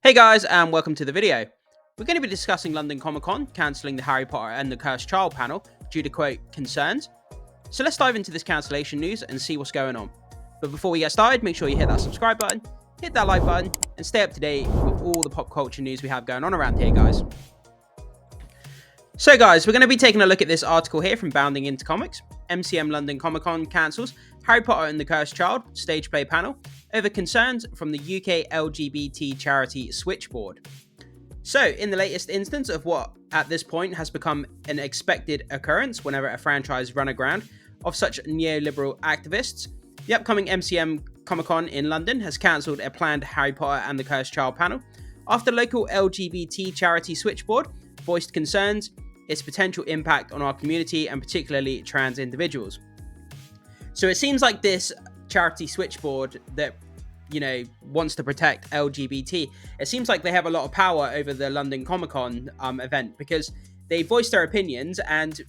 Hey guys, and welcome to the video. We're going to be discussing London Comic Con cancelling the Harry Potter and the Cursed Child panel due to quote concerns. So let's dive into this cancellation news and see what's going on. But before we get started, make sure you hit that subscribe button, hit that like button, and stay up to date with all the pop culture news we have going on around here, guys. So guys, we're going to be taking a look at this article here from Bounding Into Comics. MCM London Comic Con cancels Harry Potter and the Cursed Child stage play panel over concerns from the UK LGBT charity Switchboard. So, in the latest instance of what at this point has become an expected occurrence whenever a franchise run aground of such neoliberal activists, the upcoming MCM Comic Con in London has cancelled a planned Harry Potter and the Cursed Child panel after local LGBT charity Switchboard voiced concerns its potential impact on our community and particularly trans individuals. So it seems like this charity Switchboard that, wants to protect LGBT, it seems like they have a lot of power over the London Comic Con event because they voiced their opinions and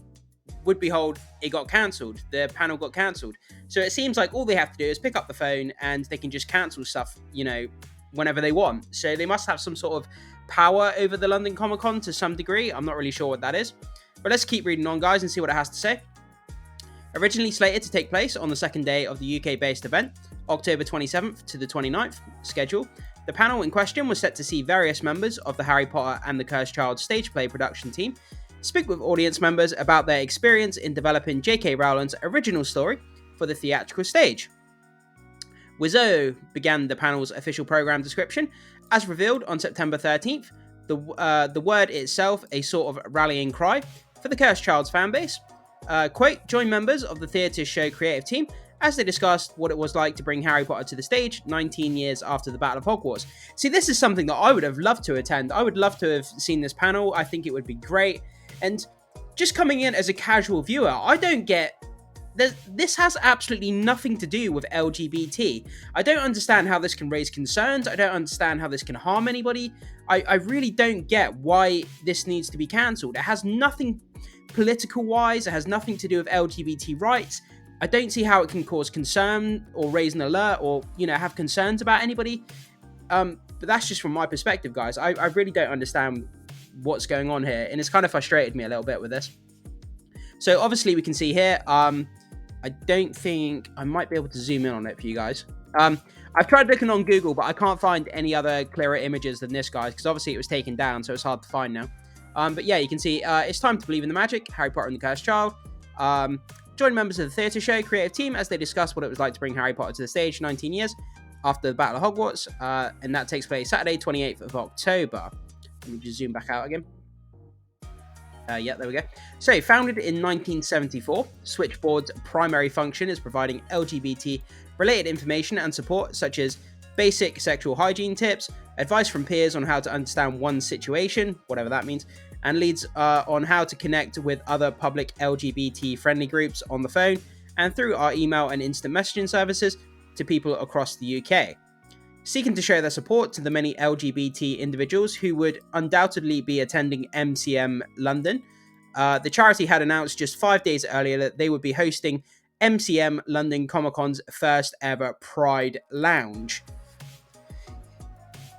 would behold, it got cancelled. The panel got cancelled. So it seems like all they have to do is pick up the phone and they can just cancel stuff, whenever they want. So they must have some sort of power over the London Comic Con to some degree. I'm not really sure what that is. But let's keep reading on, guys, and see what it has to say. Originally slated to take place on the second day of the UK-based event, October 27th to the 29th schedule, the panel in question was set to see various members of the Harry Potter and the Cursed Child stage play production team speak with audience members about their experience in developing J.K. Rowling's original story for the theatrical stage. Wizzo began the panel's official program description, as revealed on September 13th, the word itself a sort of rallying cry for the Cursed Child's fanbase. Quote, join members of the theatre show creative team as they discussed what it was like to bring Harry Potter to the stage 19 years after the Battle of Hogwarts. See, this is something that I would have loved to attend. I would love to have seen this panel. I think it would be great. And just coming in as a casual viewer, I don't get... This has absolutely nothing to do with LGBT. I don't understand how this can raise concerns. I don't understand how this can harm anybody. I really don't get why this needs to be cancelled. It has nothing political-wise. It has nothing to do with LGBT rights. I don't see how it can cause concern or raise an alert or, have concerns about anybody. But that's just from my perspective, guys. I really don't understand what's going on here. And it's kind of frustrated me a little bit with this. So obviously we can see here, I don't think I might be able to zoom in on it for you guys. I've tried looking on Google, but I can't find any other clearer images than this, guys, because obviously it was taken down, so it's hard to find now. But yeah, you can see it's time to believe in the magic, Harry Potter and the Cursed Child. Join members of the theatre show creative team as they discuss what it was like to bring Harry Potter to the stage 19 years after the Battle of Hogwarts, and that takes place Saturday, 28th of October. Let me just zoom back out again. Yeah, there we go. So, founded in 1974, Switchboard's primary function is providing LGBT-related information and support, such as basic sexual hygiene tips, advice from peers on how to understand one's situation, whatever that means, and leads on how to connect with other public LGBT-friendly groups on the phone and through our email and instant messaging services to people across the UK. Seeking to show their support to the many LGBT individuals who would undoubtedly be attending MCM London, the charity had announced just 5 days earlier that they would be hosting MCM London Comic Con's first ever Pride Lounge.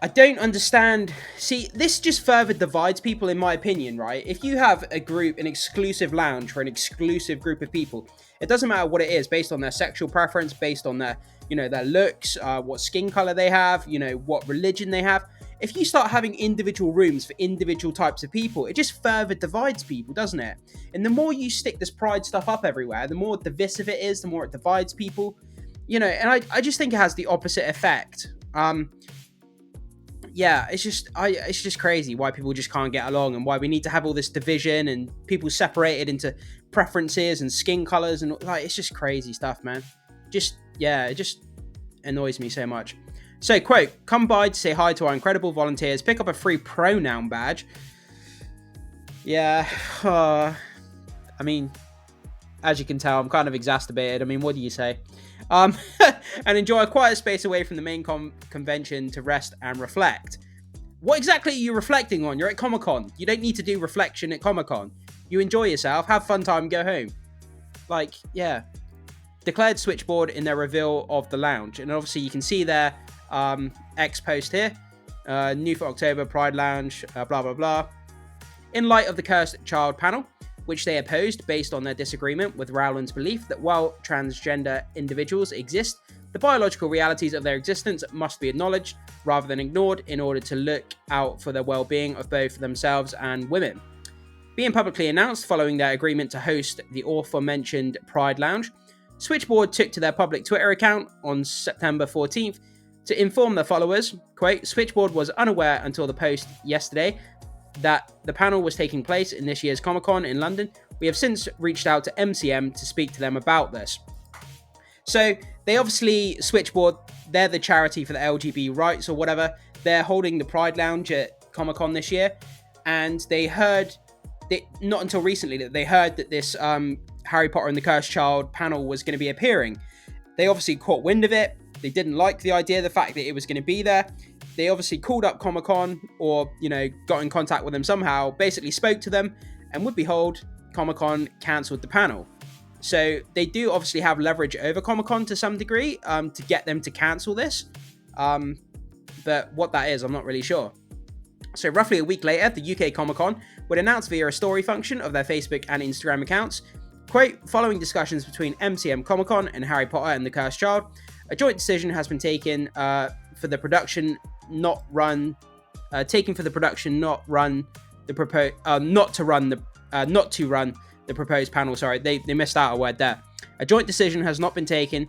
I don't understand. See, this just further divides people, in my opinion, right? If you have an exclusive lounge for an exclusive group of people, it doesn't matter what it is, based on their sexual preference, based on their, their looks, what skin color they have, what religion they have. If you start having individual rooms for individual types of people, it just further divides people, doesn't it? And the more you stick this pride stuff up everywhere, the more divisive it is, the more it divides people, and I just think it has the opposite effect. Yeah, it's just crazy why people just can't get along and why we need to have all this division and people separated into preferences and skin colors and it's just crazy stuff, man. It just annoys me so much. So, quote, come by to say hi to our incredible volunteers, pick up a free pronoun badge. Yeah, I mean, as you can tell, I'm kind of exacerbated. I mean, what do you say? And enjoy a quiet space away from the main convention to rest and reflect. What exactly are you reflecting on? You're at Comic-Con. You don't need to do reflection at Comic-Con. You enjoy yourself, have fun time, go home. Yeah. Declared Switchboard in their reveal of the lounge. And obviously you can see their X post here. New for October, Pride Lounge, blah, blah, blah. In light of the Cursed Child panel, which they opposed based on their disagreement with Rowland's belief that while transgender individuals exist, the biological realities of their existence must be acknowledged rather than ignored in order to look out for the well-being of both themselves and women. Being publicly announced following their agreement to host the aforementioned Pride Lounge, Switchboard took to their public Twitter account on September 14th to inform their followers, quote, Switchboard was unaware until the post yesterday that the panel was taking place in this year's Comic Con in London. We have since reached out to MCM to speak to them about this. So they obviously, Switchboard, they're the charity for the LGBT rights or whatever. They're holding the Pride Lounge at Comic Con this year, and they heard, not until recently, that they heard that this Harry Potter and the Cursed Child panel was going to be appearing. They obviously caught wind of it. They didn't like the idea, the fact that it was going to be there. They obviously called up Comic Con, or, got in contact with them somehow, basically spoke to them, and would behold, Comic Con cancelled the panel. So they do obviously have leverage over Comic Con to some degree to get them to cancel this. But what that is, I'm not really sure. So roughly a week later, the UK Comic Con would announce via a story function of their Facebook and Instagram accounts, quote, following discussions between MCM Comic Con and Harry Potter and the Cursed Child, a joint decision has been taken for the production not to run the proposed panel. Sorry, they missed out a word there. A joint decision has not been taken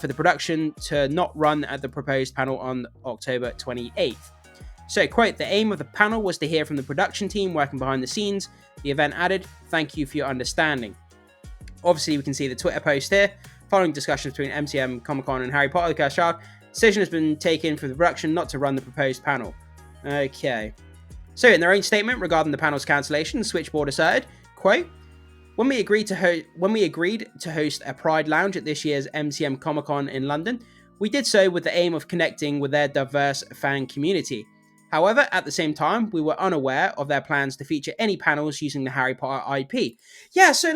for the production to not run at the proposed panel on October 28th. So, quote, the aim of the panel was to hear from the production team working behind the scenes. The event added, thank you for your understanding. Obviously, we can see the Twitter post here. Following discussions between MCM Comic Con and Harry Potter the Cursed Child, decision has been taken for the production not to run the proposed panel. Okay. So, in their own statement regarding the panel's cancellation, Switchboard asserted, quote, when we agreed to host a Pride Lounge at this year's MCM Comic Con in London, we did so with the aim of connecting with their diverse fan community. However, at the same time, we were unaware of their plans to feature any panels using the Harry Potter IP. Yeah, so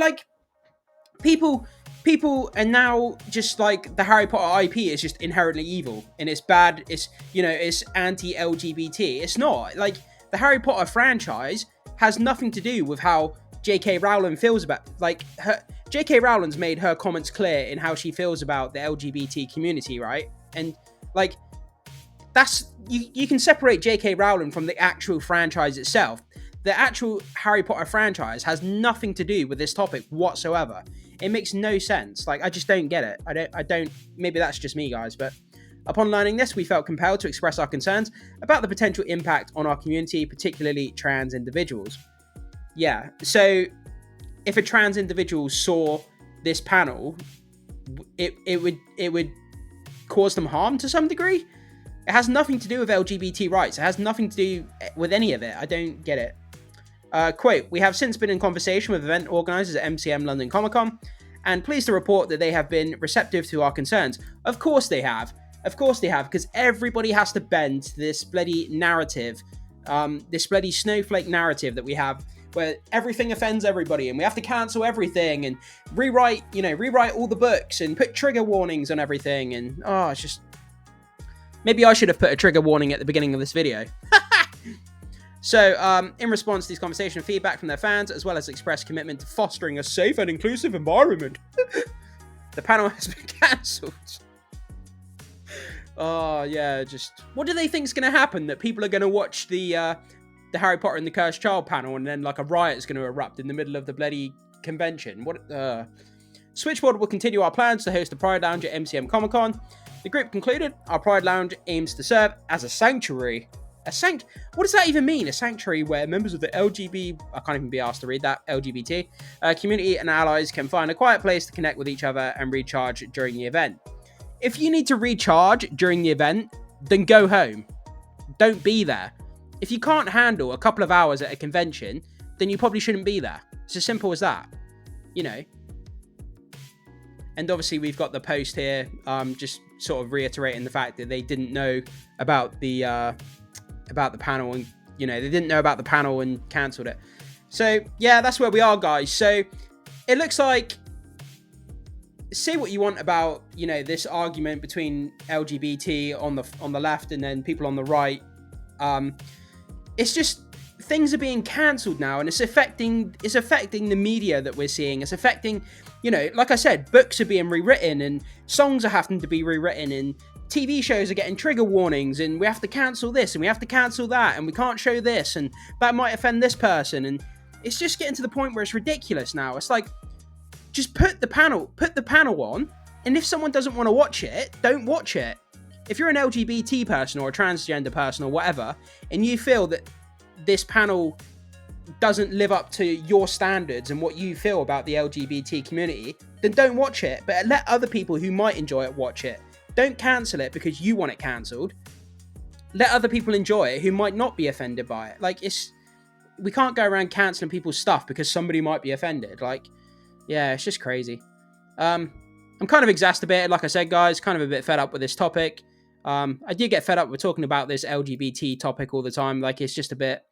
people are now just like, the Harry Potter IP is just inherently evil and it's bad. It's, it's anti-LGBT. It's not. Like, the Harry Potter franchise has nothing to do with how J.K. Rowling feels about, J.K. Rowling's made her comments clear in how she feels about the LGBT community, right? And that's, you can separate J.K. Rowling from the actual franchise itself. The actual Harry Potter franchise has nothing to do with this topic whatsoever. It makes no sense. I just don't get it. I don't, maybe that's just me, guys, but upon learning this, we felt compelled to express our concerns about the potential impact on our community, particularly trans individuals. Yeah, so if a trans individual saw this panel, it would cause them harm to some degree. It has nothing to do with LGBT rights. It has nothing to do with any of it. I don't get it. Quote, we have since been in conversation with event organisers at MCM London Comic Con, and pleased to report that they have been receptive to our concerns. Of course they have. Of course they have, because everybody has to bend to this bloody narrative, this bloody snowflake narrative that we have, where everything offends everybody and we have to cancel everything and rewrite all the books and put trigger warnings on everything. And it's just, maybe I should have put a trigger warning at the beginning of this video. So, in response to these conversations and feedback from their fans, as well as expressed commitment to fostering a safe and inclusive environment, the panel has been cancelled. Oh, yeah, just, what do they think is going to happen? That people are going to watch the Harry Potter and the Cursed Child panel and then a riot is going to erupt in the middle of the bloody convention? Switchboard will continue our plans to host a Pride Lounge at MCM Comic Con. The group concluded, our Pride Lounge aims to serve as a sanctuary. What does that even mean? A sanctuary where members of the LGBT, I can't even be asked to read that, LGBT, community and allies can find a quiet place to connect with each other and recharge during the event. If you need to recharge during the event, then go home. Don't be there. If you can't handle a couple of hours at a convention, then you probably shouldn't be there. It's as simple as that. And obviously we've got the post here, just sort of reiterating the fact that they didn't know about the panel, and they didn't know about the panel and cancelled it. So yeah, that's where we are, guys. So it looks like, say what you want about this argument between LGBT on the left and then people on the right. It's just things are being cancelled now, and it's affecting the media that we're seeing. It's affecting, you know, like I said, books are being rewritten and songs are having to be rewritten and TV shows are getting trigger warnings and we have to cancel this and we have to cancel that and we can't show this and that might offend this person, and it's just getting to the point where it's ridiculous now. It's like, just put the panel on, and if someone doesn't want to watch it, don't watch it. If you're an LGBT person or a transgender person or whatever, and you feel that this panel doesn't live up to your standards and what you feel about the LGBT community, then don't watch it. But let other people who might enjoy it watch it. Don't cancel it because you want it cancelled. Let other people enjoy it who might not be offended by it. Like, we can't go around cancelling people's stuff because somebody might be offended. Like, yeah, it's just crazy. I'm kind of exacerbated, like I said, guys, kind of a bit fed up with this topic. I do get fed up with talking about this LGBT topic all the time. Like, it's just a bit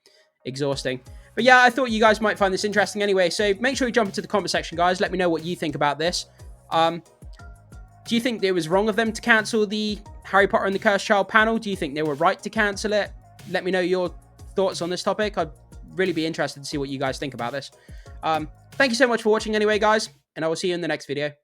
exhausting. But yeah, I thought you guys might find this interesting anyway. So make sure you jump into the comment section, guys. Let me know what you think about this. Do you think it was wrong of them to cancel the Harry Potter and the Cursed Child panel? Do you think they were right to cancel it? Let me know your thoughts on this topic. I'd really be interested to see what you guys think about this. Thank you so much for watching anyway, guys, and I will see you in the next video.